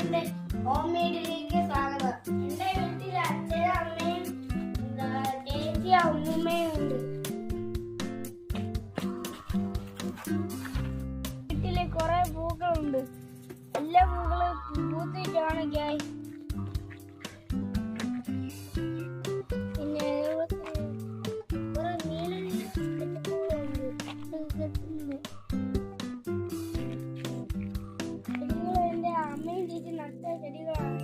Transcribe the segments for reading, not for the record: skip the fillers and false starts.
എന്റെ ഹോം മെയ്ഡിലേക്ക് സ്വാഗതം. എന്റെ വീട്ടിൽ അച്ഛനും അമ്മയും ചേച്ചി അമ്മൂമ്മയും ഉണ്ട്. വീട്ടില് കുറെ പൂക്കളുണ്ട്. എല്ലാ പൂക്കളും പൂത്തിട്ടാണ് ഗൈസ്. പിന്നെ കുറെ നീല അമ്മയും ചേച്ചി നട്ട ചെടികളാണ്.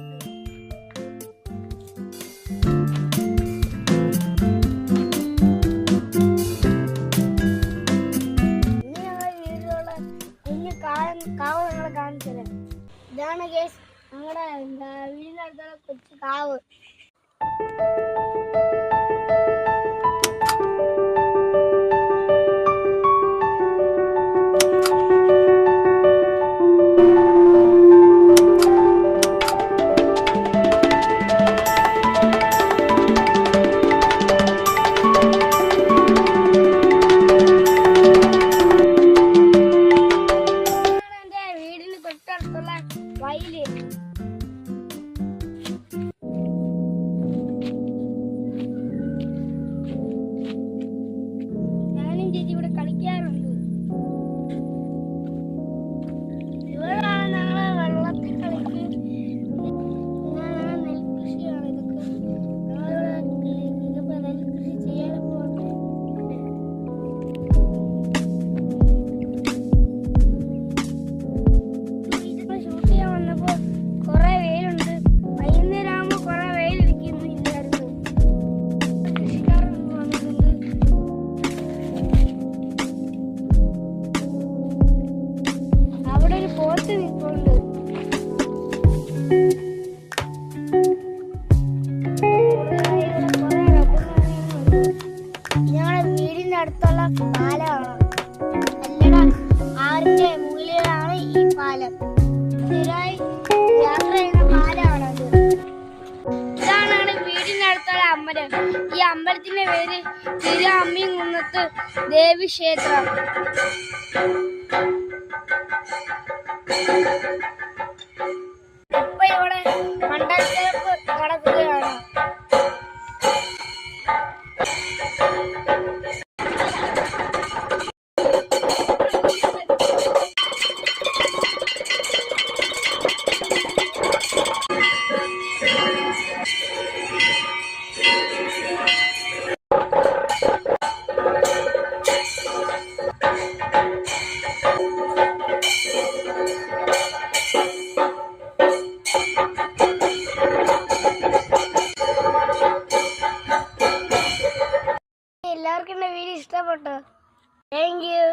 ഇനി ഞങ്ങളുടെ വീട്ടിലുള്ള കുഞ്ഞു കാവ് ഞങ്ങളെ കാണിച്ചത്. ഇതാണ് ഗൈസ് ഞങ്ങളുടെ വീടിന്റെ അടുത്തുള്ള കൊച്ചു കാവ്. വയല് ഞാനും ചേച്ചി ഇവിടെ കളിക്കാറുണ്ട്. ഇവിടാണ് ഞങ്ങള് വെള്ളത്തിൽ കളിക്ക്. നെൽകൃഷിയാണ് ഇതൊക്കെ. ഞങ്ങളിവിടെ നെൽകൃഷി ചെയ്യാൻ പോകുന്നത്. ഞങ്ങളുടെ വീടിന്റെ അടുത്തുള്ള പാലമാണ്. എല്ലട ആറിന്റെ മുകളിലാണ് ഈ പാലം. സ്ഥിരമായി യാത്ര ചെയ്യുന്ന പാലമാണത്. ഇതാണ് ഞങ്ങളുടെ വീടിന്റെ അടുത്തുള്ള അമ്പലം. ഈ അമ്പലത്തിന്റെ പേര് തിരു അമ്മികുന്നത്ത് ദേവി ക്ഷേത്രം. ഇപ്പൊ ഇവിടെ മണ്ഡലത്തിരപ്പ് നടക്കുകയാണ്. എല്ലാവർക്കും എൻ്റെ വീഡിയോ ഇഷ്ടപ്പെട്ടോ? Thank you.